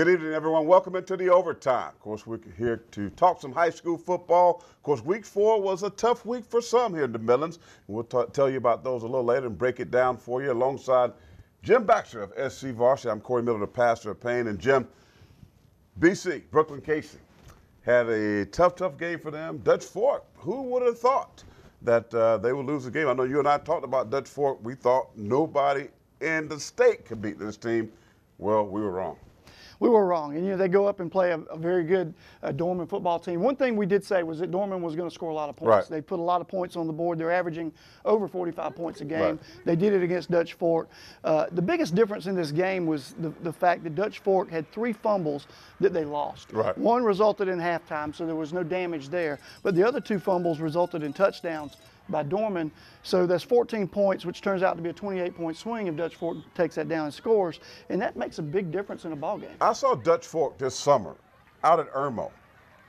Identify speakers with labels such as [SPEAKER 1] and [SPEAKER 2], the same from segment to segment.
[SPEAKER 1] Good evening, everyone. Welcome into the overtime. Of course, we're here to talk some high school football. Of course, week 4 was a tough week for some here in the Midlands. And we'll tell you about those a little later and break it down for you alongside Jim Baxter of SC Varsity. I'm Corey Miller, the pastor of Payne. And Jim, BC, Brooklyn Casey, had a tough game for them. Dutch Fork, who would have thought that they would lose the game? I know you and I talked about Dutch Fork. We thought nobody in the state could beat this team. Well, we were wrong.
[SPEAKER 2] We were wrong. And, they go up and play a very good Doman football team. One thing we did say was that Doman was going to score a lot of points.
[SPEAKER 1] Right.
[SPEAKER 2] They put a lot of points on the board. They're averaging over 45 points a game.
[SPEAKER 1] Right.
[SPEAKER 2] They did it against Dutch Fork. The biggest difference in this game was the fact that Dutch Fork had 3 fumbles that they lost.
[SPEAKER 1] Right.
[SPEAKER 2] One resulted in halftime, so there was no damage there. But the other 2 fumbles resulted in touchdowns by Doman. So that's 14 points, which turns out to be a 28-point swing if Dutch Fork takes that down and scores. And that makes a big difference in a ball game.
[SPEAKER 1] I saw Dutch Fork this summer out at Irmo,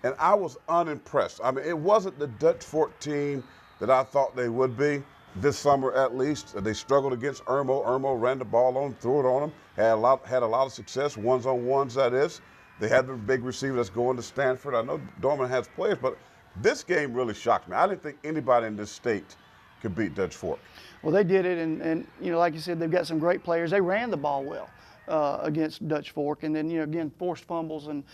[SPEAKER 1] and I was unimpressed. I mean, it wasn't the Dutch Fork team that I thought they would be this summer, at least. They struggled against Irmo. Irmo ran the ball on them, threw it on them, had a lot of success, ones-on-ones, that is. They had the big receiver that's going to Stanford. I know Doman has players, but this game really shocked me. I didn't think anybody in this state could beat Dutch Fork.
[SPEAKER 2] Well, they did it, and like you said, they've got some great players. They ran the ball well against Dutch Fork, and then again forced fumbles and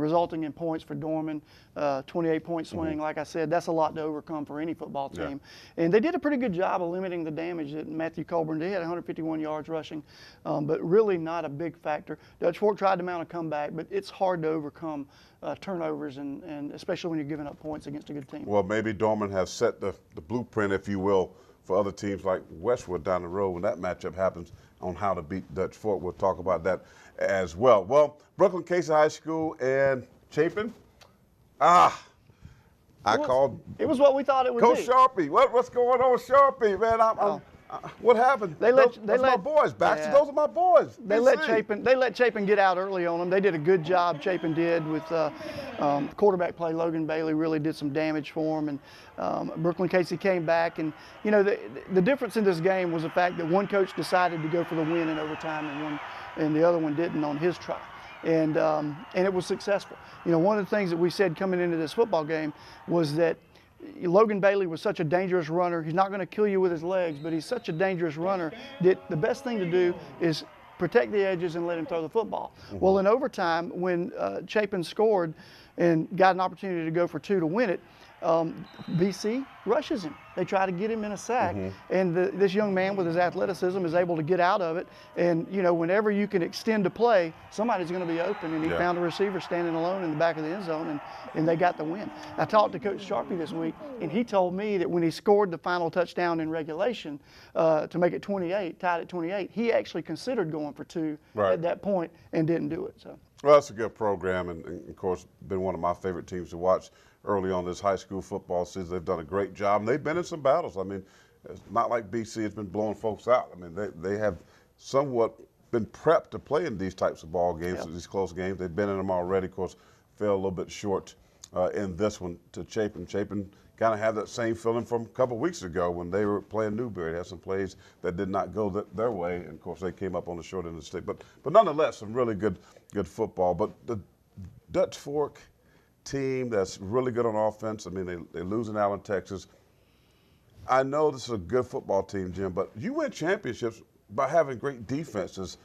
[SPEAKER 2] resulting in points for Doman. 28-point swing, like I said, that's a lot to overcome for any football team. Yeah. And they did a pretty good job of limiting the damage that Matthew Colburn did. He had 151 yards rushing, but really not a big factor. Dutch Fork tried to mount a comeback, but it's hard to overcome turnovers, and especially when you're giving up points against a good team.
[SPEAKER 1] Well, maybe Doman has set the blueprint, if you will, for other teams like Westwood down the road when that matchup happens on how to beat Dutch Fork. We'll talk about that as well. Well, Brooklyn Casey High School and Chapin.
[SPEAKER 2] It was what we thought it would
[SPEAKER 1] Coach
[SPEAKER 2] be.
[SPEAKER 1] Sharpie. What's going on, Sharpie, man? What happened? That's my boys, Baxter. Those are my boys.
[SPEAKER 2] They let Chapin get out early on them. They did a good job. Chapin did with quarterback play. Logan Bailey really did some damage for them, and Brooklyn Casey came back. And the difference in this game was the fact that one coach decided to go for the win in overtime, and the other one didn't on his try. And it was successful. One of the things that we said coming into this football game was that Logan Bailey was such a dangerous runner. He's not going to kill you with his legs, but he's such a dangerous runner that the best thing to do is protect the edges and let him throw the football. Mm-hmm. Well, in overtime, when Chapin scored and got an opportunity to go for 2 to win it, BC rushes him. They try to get him in a sack, and this young man with his athleticism is able to get out of it. And whenever you can extend a play, somebody's going to be open, and he found a receiver standing alone in the back of the end zone, and they got the win. I talked to Coach Sharpie this week, and he told me that when he scored the final touchdown in regulation to make it 28, tied at 28, he actually considered going for 2 at that point and didn't do it. So.
[SPEAKER 1] Well, that's a good program, and of course, been one of my favorite teams to watch early on this high school football season. They've done a great job, and they've been in some battles. I mean, it's not like BC has been blowing folks out. I mean, they have somewhat been prepped to play in these types of ball games, these close games. They've been in them already. Of course, fell a little bit short in this one to Chapin. Chapin kind of had that same feeling from a couple weeks ago when they were playing Newberry. They had some plays that did not go their way, and of course, they came up on the short end of the stick. But nonetheless, some really good football. But the Dutch Fork team that's really good on offense. I mean, they lose in Allen, Texas. I know this is a good football team, Jim, but you win championships by having great defenses.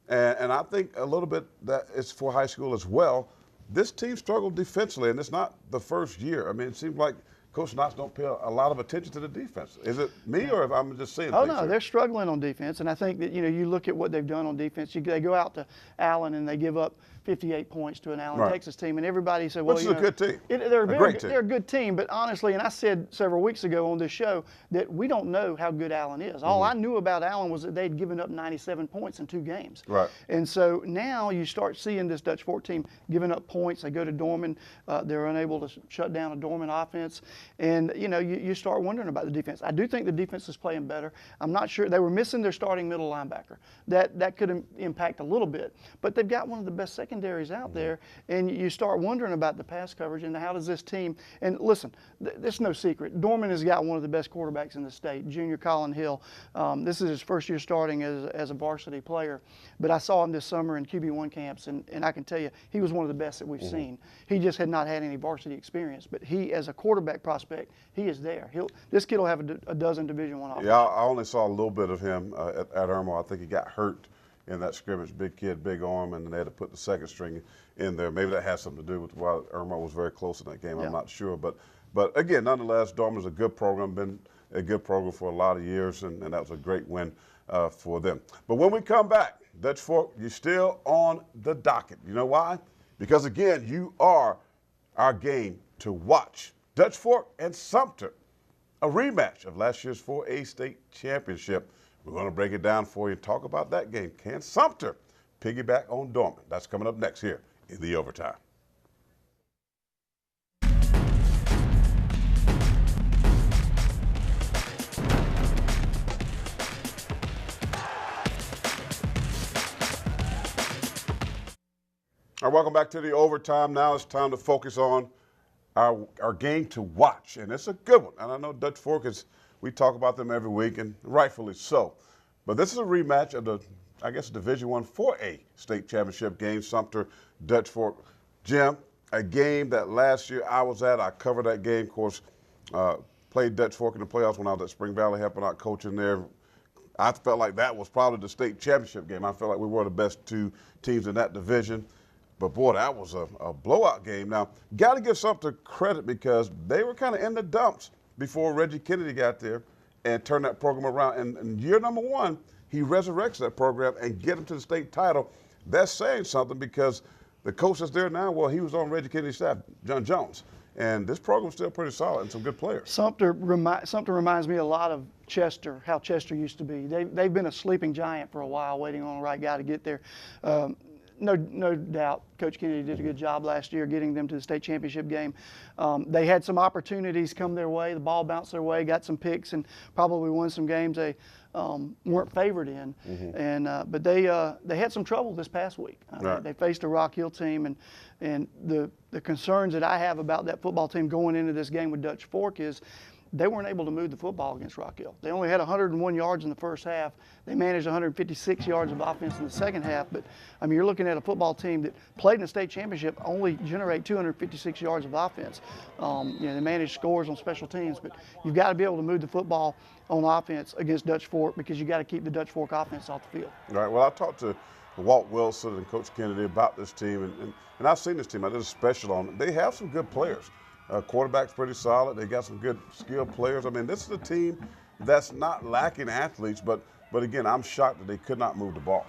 [SPEAKER 1] And I think a little bit that it's for high school as well. This team struggled defensively, and it's not the first year. I mean, it seems like Coach Knotts don't pay a lot of attention to the defense. Is it me, or if I'm just saying?
[SPEAKER 2] Oh, no, they're struggling on defense, and I think that you look at what they've done on defense. They go out to Allen and they give up 58 points to an Allen, Texas team, and everybody said, well,
[SPEAKER 1] which is a good team.
[SPEAKER 2] They're a good team, but honestly, and I said several weeks ago on this show that we don't know how good Allen is. All I knew about Allen was that they'd given up 97 points in 2 games. Right. And so now you start seeing this Dutch Fork team giving up points. They go to Doman. They're unable to shut down a Doman offense, and you start wondering about the defense. I do think the defense is playing better. I'm not sure. They were missing their starting middle linebacker. That could impact a little bit, but they've got one of the best secondary secondaries out there, and you start wondering about the pass coverage and how does this team. And listen, this is no secret. Doman has got one of the best quarterbacks in the state, junior Colin Hill. This is his first year starting as a varsity player, but I saw him this summer in QB1 camps, and I can tell you he was one of the best that we've seen. He just had not had any varsity experience, but he, as a quarterback prospect, he is there. This kid will have a dozen Division I offers.
[SPEAKER 1] Yeah, I only saw a little bit of him at Irmo. I think he got hurt in that scrimmage. Big kid, big arm, and they had to put the second string in there. Maybe that has something to do with why Irmo was very close in that game. I'm not sure, but again, nonetheless, Doman's a good program. Been a good program for a lot of years, and that was a great win for them. But when we come back, Dutch Fork, you're still on the docket. You know why? Because again, you are our game to watch. Dutch Fork and Sumter, a rematch of last year's 4A state championship. We're going to break it down for you and talk about that game. Can Sumter piggyback on Doman? That's coming up next here in the Overtime. All right, welcome back to the Overtime. Now it's time to focus on our game to watch, and it's a good one. And I know Dutch Fork we talk about them every week, and rightfully so. But this is a rematch of the, I guess, Division I 4A state championship game, Sumter, Dutch Fork. Jim, a game that last year I was at. I covered that game, of course, played Dutch Fork in the playoffs when I was at Spring Valley helping out coaching there. I felt like that was probably the state championship game. I felt like we were the best two teams in that division. But, boy, that was a blowout game. Now, got to give Sumter credit because they were kind of in the dumps before Reggie Kennedy got there and turned that program around. And in year number one, he resurrects that program and get them to the state title. That's saying something because the coach that's there now, well, he was on Reggie Kennedy's staff, John Jones. And this program's still pretty solid and some good players.
[SPEAKER 2] Sumter reminds me a lot of Chester, how Chester used to be. They've been a sleeping giant for a while, waiting on the right guy to get there. No doubt Coach Kennedy did a good job last year getting them to the state championship game. They had some opportunities come their way. The ball bounced their way, got some picks, and probably won some games they weren't favored in. But they had some trouble this past week. They faced a Rock Hill team, and the concerns that I have about that football team going into this game with Dutch Fork is they weren't able to move the football against Rock Hill. They only had 101 yards in the first half. They managed 156 yards of offense in the second half. But, I mean, you're looking at a football team that played in the state championship, only generate 256 yards of offense. They managed scores on special teams. But you've got to be able to move the football on offense against Dutch Fork because you've got to keep the Dutch Fork offense off the field.
[SPEAKER 1] All right, well, I talked to Walt Wilson and Coach Kennedy about this team, and I've seen this team. I did a special on it. They have some good players. Quarterback's pretty solid. They got some good skilled players. I mean, this is a team that's not lacking athletes, but again, I'm shocked that they could not move the ball.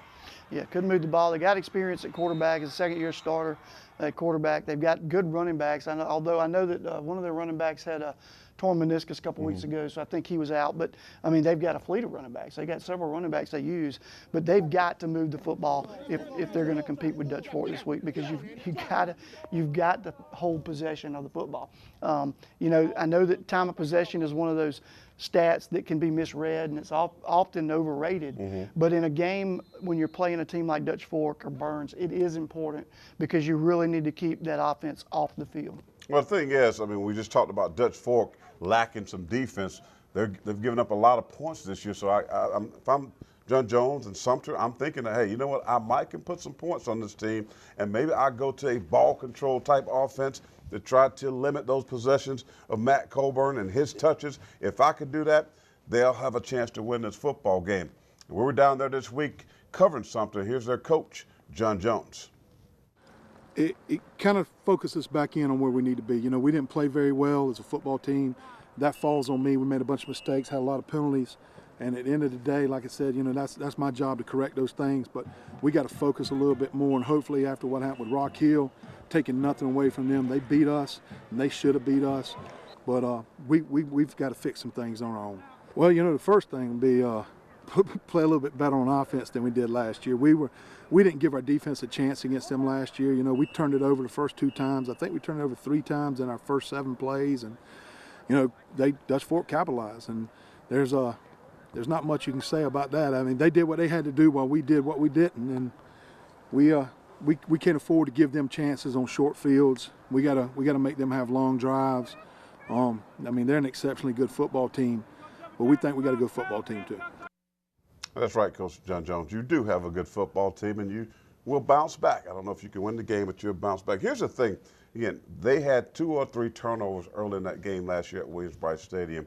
[SPEAKER 2] Yeah, couldn't move the ball. They got experience at quarterback as a second-year starter at quarterback. They've got good running backs. Although I know that one of their running backs had a torn meniscus a couple weeks ago, so I think he was out. But, I mean, they've got a fleet of running backs. They've got several running backs they use. But they've got to move the football if they're going to compete with Dutch Fork this week because you've got to hold possession of the football. I know that time of possession is one of those stats that can be misread and it's often overrated. But in a game when you're playing a team like Dutch Fork or Burns, it is important because you really need to keep that offense off the field.
[SPEAKER 1] Well, the thing is, I mean, we just talked about Dutch Fork lacking some defense. They've given up a lot of points this year. So if I'm John Jones and Sumter, I'm thinking that, hey, you know what, I might can put some points on this team, and maybe I go to a ball control type offense to try to limit those possessions of Matt Colburn and his touches. If I could do that, they'll have a chance to win this football game. We were down there this week covering Sumter. Here's their coach, John Jones.
[SPEAKER 3] It kind of focuses back in on where we need to be. We didn't play very well as a football team. That falls on me. We made a bunch of mistakes, had a lot of penalties. And at the end of the day, like I said, that's my job to correct those things. But we got to focus a little bit more. And hopefully after what happened with Rock Hill, taking nothing away from them, they beat us, and they should have beat us. But we've got to fix some things on our own. Well, the first thing would be play a little bit better on offense than we did last year. We didn't give our defense a chance against them last year. We turned it over the first 2 times. I think we turned it over 3 times in our first 7 plays, and Dutch Fork capitalized. And there's not much you can say about that. I mean, they did what they had to do while we did what we didn't, and we we can't afford to give them chances on short fields. We gotta make them have long drives. I mean, they're an exceptionally good football team, but we think we got a good football team too.
[SPEAKER 1] That's right, Coach John Jones. You do have a good football team, and you will bounce back. I don't know if you can win the game, but you'll bounce back. Here's the thing. Again, they had 2 or 3 turnovers early in that game last year at Williams-Brice Stadium.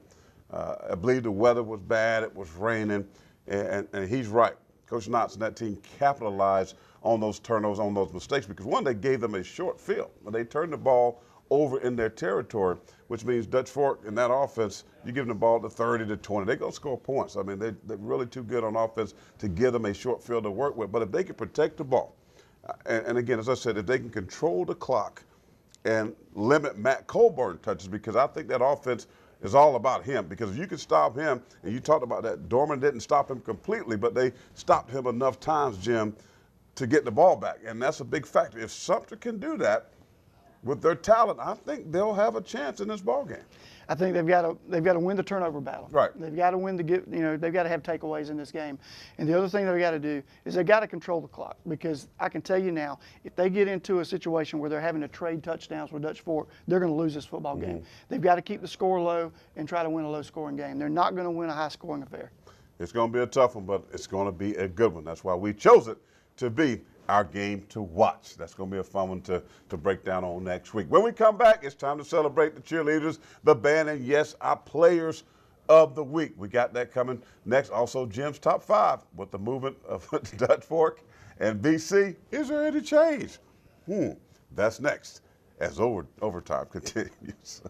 [SPEAKER 1] I believe the weather was bad. It was raining, and he's right. Coach Knotts and that team capitalized on those turnovers, on those mistakes, because, one, they gave them a short field. They turned the ball over in their territory, which means Dutch Fork in that offense, you give them the ball to 30 to 20, they're going to score points. I mean, they're really too good on offense to give them a short field to work with. But if they can protect the ball, and again, as I said, if they can control the clock and limit Matt Colburn touches, because I think that offense is all about him. Because if you can stop him, and you talked about that, Doman didn't stop him completely, but they stopped him enough times, Jim, to get the ball back. And that's a big factor. If Sumter can do that with their talent, I think they'll have a chance in this ball game.
[SPEAKER 2] I think they've got to win the turnover battle.
[SPEAKER 1] Right.
[SPEAKER 2] They've got to win they've got to have takeaways in this game. And the other thing they've got to do is they've got to control the clock, because I can tell you now, if they get into a situation where they're having to trade touchdowns with Dutch Fork, they're going to lose this football game. They've got to keep the score low and try to win a low-scoring game. They're not going to win a high-scoring affair.
[SPEAKER 1] It's going to be a tough one, but it's going to be a good one. That's why we chose it to be our game to watch. That's going to be a fun one to break down on next week. When we come back, it's time to celebrate the cheerleaders, the band, and yes, our players of the week. We got that coming next. Also, Jim's top 5 with the movement of Dutch Fork and BC. Is there any change? That's next as overtime continues.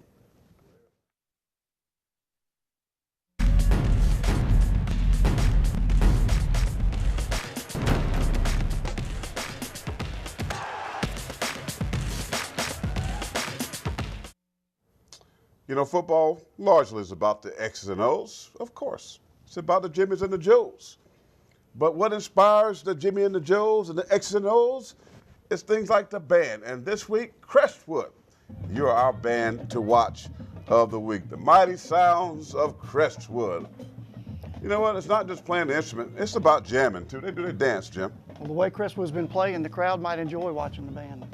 [SPEAKER 1] You know, football largely is about the X's and O's, of course. It's about the Jimmies and the Joes. But what inspires the Jimmy and the Joes and the X's and O's is things like the band. And this week, Crestwood, you're our band to watch of the week. The mighty sounds of Crestwood. You know what? It's not just playing the instrument. It's about jamming, too. They do their dance, Jim.
[SPEAKER 2] Well, the way Crestwood's been playing, the crowd might enjoy watching the band.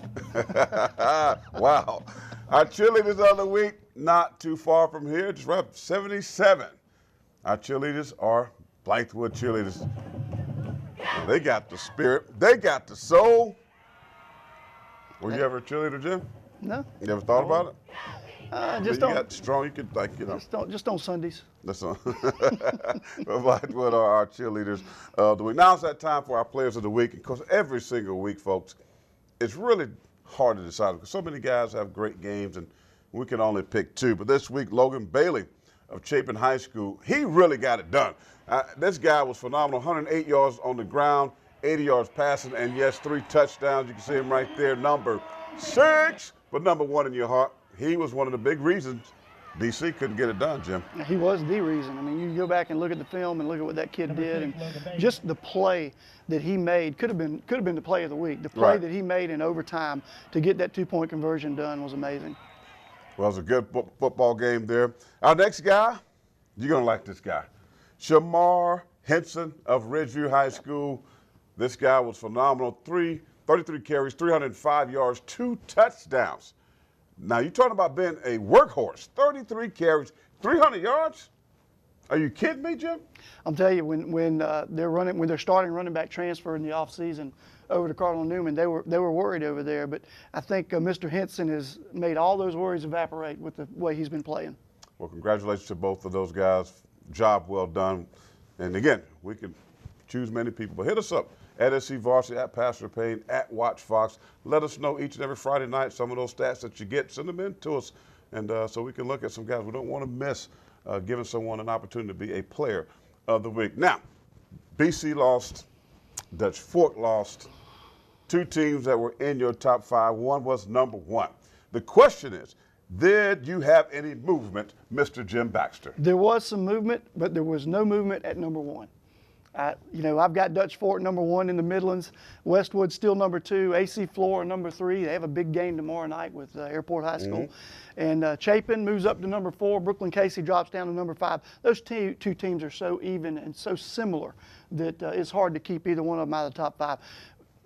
[SPEAKER 1] Wow. Our cheerleaders of the week, not too far from here, just right up 77. Our cheerleaders are Blythewood cheerleaders. They got the spirit. They got the soul. Were you ever a cheerleader, Jim?
[SPEAKER 2] No.
[SPEAKER 1] You ever thought about it?
[SPEAKER 2] Just
[SPEAKER 1] you
[SPEAKER 2] don't.
[SPEAKER 1] got strong. You could, like, you know.
[SPEAKER 2] Just on Sundays.
[SPEAKER 1] That's all. Blythewood are our cheerleaders of the week. Now it's that time for our players of the week. Of course, every single week, folks, it's really hard to decide because so many guys have great games and we can only pick 2. But this week, Logan Bailey of Chapin High School, he really got it done. This guy was phenomenal. 108 yards on the ground, 80 yards passing, and yes, 3 touchdowns. You can see him right there, number 6, but number 1 in your heart. He was one of the big reasons BC couldn't get it done, Jim.
[SPEAKER 2] He was the reason. I mean, you go back and look at the film and look at what that kid did, and just the play that he made could have been the play of the week. The play that he made in overtime to get that 2-point conversion done was amazing.
[SPEAKER 1] Well, it was a good football game there. Our next guy, you're going to like this guy. Shamar Henson of Ridgeview High School. This guy was phenomenal. 33 carries, 305 yards, 2 touchdowns. Now, you're talking about being a workhorse. 33 carries, 300 yards? Are you kidding me, Jim?
[SPEAKER 2] I'm telling you, when they're starting running back transfer in the offseason over to Cardinal Newman, they were worried over there. But I think Mr. Henson has made all those worries evaporate with the way he's been playing. Well,
[SPEAKER 1] congratulations to both of those guys. Job well done. And again, we can choose many people, but hit us up at SC Varsity, at Pastor Payne, at Watch Fox. Let us know each and every Friday night some of those stats that you get. Send them in to us, and so we can look at some guys. We don't want to miss giving someone an opportunity to be a player of the week. Now, BC lost, Dutch Fork lost. 2 teams that were in your top 5. One was number 1. The question is, did you have any movement, Mr. Jim Baxter?
[SPEAKER 2] There was some movement, but there was no movement at number 1. I've got Dutch Fork number 1 in the Midlands, Westwood still number 2, AC Flora number 3. They have a big game tomorrow night with Airport High School. And Chapin moves up to number 4. Brooklyn Casey drops down to number 5. Those two teams are so even and so similar that it's hard to keep either one of them out of the top 5.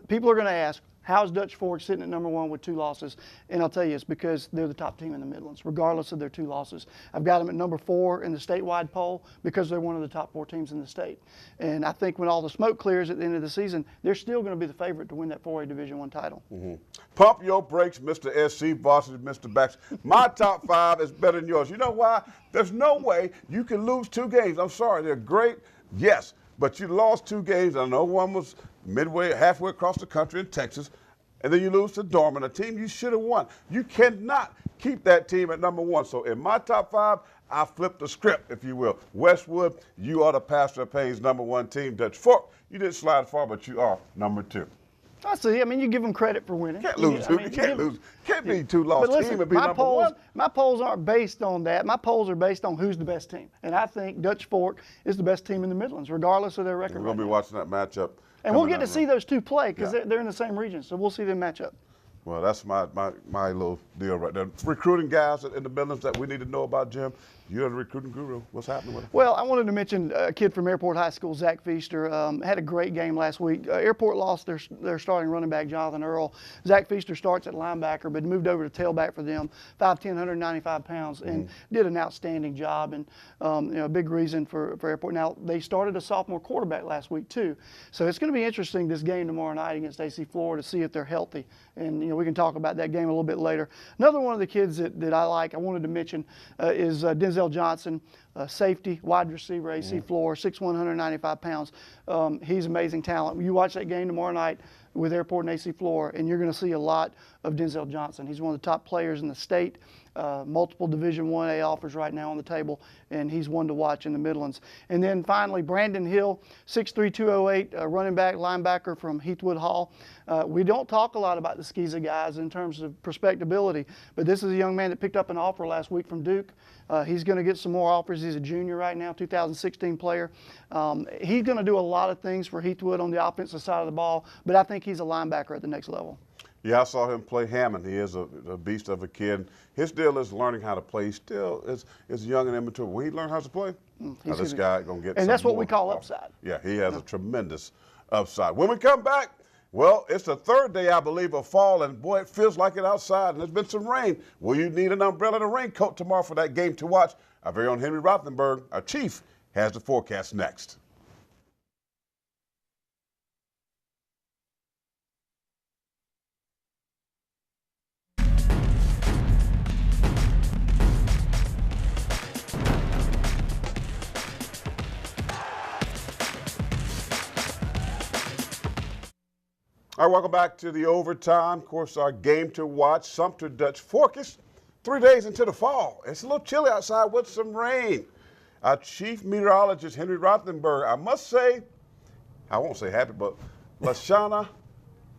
[SPEAKER 2] People are going to ask, How's Dutch Fork sitting at number 1 with 2 losses? And I'll tell you, it's because they're the top team in the Midlands, regardless of their 2 losses. I've got them at number 4 in the statewide poll because they're one of the top 4 teams in the state. And I think when all the smoke clears at the end of the season, they're still going to be the favorite to win that 4A Division I title.
[SPEAKER 1] Pump your brakes, Mr. SC Varsity, Mr. Bax. My top 5 is better than yours. You know why? There's no way you can lose 2 games. I'm sorry, they're great, yes, but you lost 2 games. I know one was halfway across the country in Texas, and then you lose to Doman, a team you should have won. You cannot keep that team at number 1. So in my top 5, I flipped the script, if you will. Westwood, you are the Pastor of Payne's number 1 team. Dutch Fork, you didn't slide far, but you are number 2.
[SPEAKER 2] I see. I mean, you give them credit for winning.
[SPEAKER 1] Can't lose 2. You can't lose. Can't be 2-loss team and be number 1.
[SPEAKER 2] My polls aren't based on that. My polls are based on who's the best team. And I think Dutch Fork is the best team in the Midlands, regardless of their record.
[SPEAKER 1] We're going to be watching that matchup.
[SPEAKER 2] And we'll get to see those 2 play because they're in the same region. So we'll see them match up.
[SPEAKER 1] Well, that's my little deal right there. Recruiting guys in the Midlands that we need to know about, Jim. You're the recruiting guru. What's happening with him?
[SPEAKER 2] Well, I wanted to mention a kid from Airport High School, Zach Feaster. Had a great game last week. Airport lost their starting running back, Jonathan Earl. Zach Feaster starts at linebacker, but moved over to tailback for them, 5'10", 195 pounds, and did an outstanding job. And a big reason for Airport. Now, they started a sophomore quarterback last week, too. So it's going to be interesting, this game tomorrow night against AC Florida, to see if they're healthy. And, we can talk about that game a little bit later. Another one of the kids that I like, I wanted to mention, is Denzel Johnson, safety, wide receiver, AC Floor, 6'1", 195 pounds. He's amazing talent. You watch that game tomorrow night with Airport and AC Floor, and you're going to see a lot of Denzel Johnson. He's one of the top players in the state. Multiple Division 1A offers right now on the table, and he's one to watch in the Midlands. And then finally, Brandon Hill, 6'3", 208, running back, linebacker from Heathwood Hall. We don't talk a lot about the Skeeza guys in terms of prospectability, but this is a young man that picked up an offer last week from Duke. He's going to get some more offers. He's a junior right now, 2016 player. He's going to do a lot of things for Heathwood on the offensive side of the ball, but I think he's a linebacker at the next level.
[SPEAKER 1] Yeah, I saw him play Hammond. He is a beast of a kid. His deal is learning how to play. He still is young and immature. When he learns how to play, this guy going to get
[SPEAKER 2] and
[SPEAKER 1] some
[SPEAKER 2] that's what
[SPEAKER 1] more
[SPEAKER 2] we call upside.
[SPEAKER 1] Yeah, he has a tremendous upside. When we come back, well, it's the 3rd day, I believe, of fall, and boy, it feels like it outside, and there's been some rain. Will you need an umbrella and a raincoat tomorrow for that game to watch? Our very own Henry Rothenberg, our chief, has the forecast next. All right, welcome back to the overtime. Of course, our game to watch, Sumter Dutch Fork. It's 3 days into the fall. It's a little chilly outside with some rain. Our chief meteorologist, Henry Rothenberg, I must say, I won't say happy, but Lashana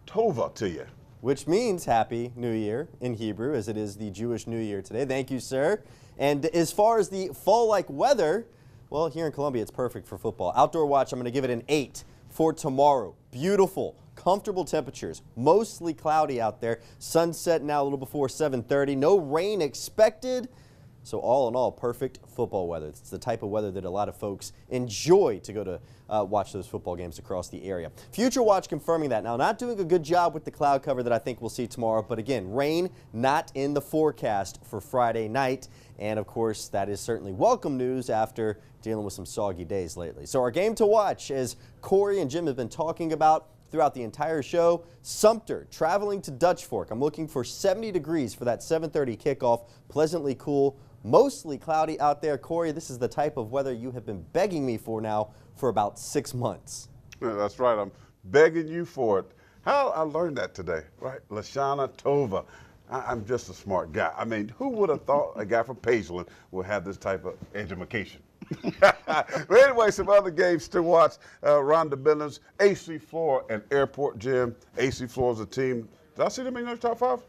[SPEAKER 1] Tova to you.
[SPEAKER 4] Which means Happy New Year in Hebrew, as it is the Jewish New Year today. Thank you, sir. And as far as the fall-like weather, well, here in Columbia, it's perfect for football. Outdoor watch, I'm going to give it an 8 for tomorrow. Beautiful. Comfortable temperatures, mostly cloudy out there. Sunset now a little before 7:30. No rain expected. So all in all, perfect football weather. It's the type of weather that a lot of folks enjoy to go to watch those football games across the area. Future Watch confirming that. Now, not doing a good job with the cloud cover that I think we'll see tomorrow, but again, rain not in the forecast for Friday night. And of course, that is certainly welcome news after dealing with some soggy days lately. So our game to watch, as Corey and Jim have been talking about throughout the entire show, Sumter traveling to Dutch Fork. I'm looking for 70 degrees for that 7:30 kickoff. Pleasantly cool, mostly cloudy out there. Corey, this is the type of weather you have been begging me for now for about 6 months.
[SPEAKER 1] Yeah, that's right. I'm begging you for it. How I learned that today, right? Lashana Tova. I'm just a smart guy. I mean, who would have thought a guy from Pageland would have this type of education? But anyway, some other games to watch. Rhonda Billings, AC Floor, and Airport Gym. AC Floor is a team. Did I see them in your top 5?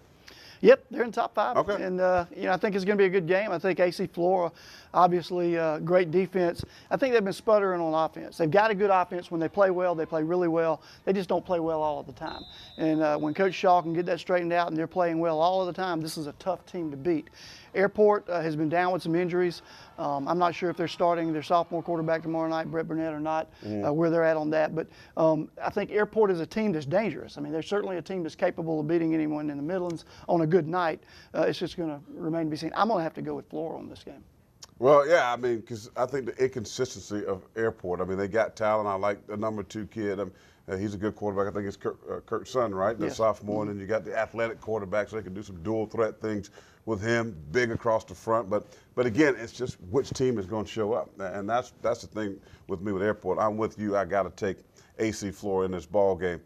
[SPEAKER 2] Yep, they're in top 5.
[SPEAKER 1] Okay.
[SPEAKER 2] And, I think it's going to be a good game. I think AC Flora, obviously, great defense. I think they've been sputtering on offense. They've got a good offense. When they play well, they play really well. They just don't play well all of the time. And when Coach Shaw can get that straightened out and they're playing well all of the time, this is a tough team to beat. Airport has been down with some injuries. I'm not sure if they're starting their sophomore quarterback tomorrow night, Brett Burnett, or not, where they're at on that. But I think Airport is a team that's dangerous. I mean, they're certainly a team that's capable of beating anyone in the Midlands on a good night. It's just going to remain to be seen. I'm going to have to go with Flora on this game.
[SPEAKER 1] Well, yeah, I mean, because I think the inconsistency of Airport. I mean, they got talent. I like the number 2 kid. He's a good quarterback. I think it's Kirk's son, right? The
[SPEAKER 2] Yes.
[SPEAKER 1] sophomore. And then you got the athletic quarterback, so they can do some dual threat things with him, big across the front. But again, it's just which team is going to show up. And that's the thing with me with Airport. I'm with you. I got to take AC Flora in this ball game.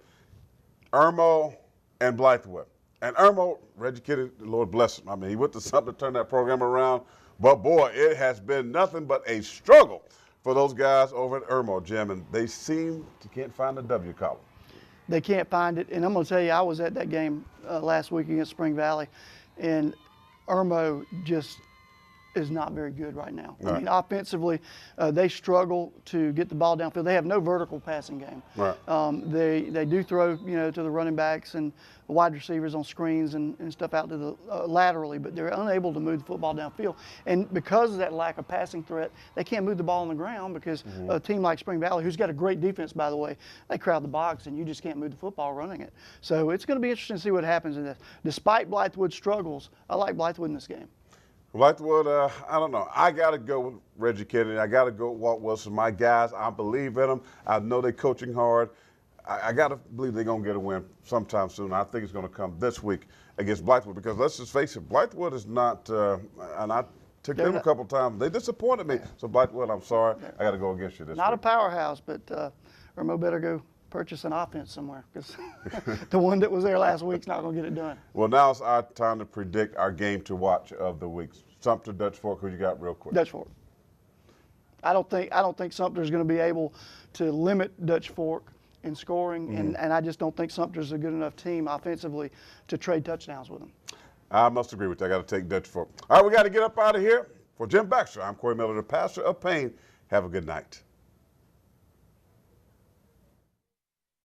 [SPEAKER 1] Irmo and Blythewood. And Irmo, Reggie Kitty, the Lord bless him. I mean, he went to something to turn that program around. But, boy, it has been nothing but a struggle for those guys over at Irmo, Jim. And they seem to can't find the W column.
[SPEAKER 2] They can't find it. And I'm going to tell you, I was at that game last week against Spring Valley, and Irmo just is not very good right now.
[SPEAKER 1] Right.
[SPEAKER 2] I mean, offensively, they struggle to get the ball downfield. They have no vertical passing game.
[SPEAKER 1] Right.
[SPEAKER 2] They do throw, to the running backs and the wide receivers on screens and stuff out to the laterally, but they're unable to move the football downfield. And because of that lack of passing threat, they can't move the ball on the ground because a team like Spring Valley, who's got a great defense, by the way, they crowd the box and you just can't move the football running it. So it's going to be interesting to see what happens in this. Despite Blythewood's struggles, I like Blythewood in this game.
[SPEAKER 1] Blythewood, I don't know. I got to go with Reggie Kennedy. I got to go with Walt Wilson. My guys, I believe in them. I know they're coaching hard. I got to believe they're going to get a win sometime soon. I think it's going to come this week against Blythewood because let's just face it, Blythewood is not, and I took them a couple times. They disappointed me. So Blythewood, I'm sorry. I got to go against you this
[SPEAKER 2] Not
[SPEAKER 1] week.
[SPEAKER 2] a powerhouse, but Irmo better go purchase an offense somewhere because the one that was there last week's not going to get it done.
[SPEAKER 1] Well, now it's our time to predict our game to watch of the week. Sumter, Dutch Fork, who you got real quick?
[SPEAKER 2] Dutch Fork. I don't think Sumter's going to be able to limit Dutch Fork in scoring, and I just don't think Sumter's a good enough team offensively to trade touchdowns with them.
[SPEAKER 1] I must agree with you. I got to take Dutch Fork. All right, we got to get up out of here. For Jim Baxter, I'm Corey Miller, the pastor of Payne. Have a good night.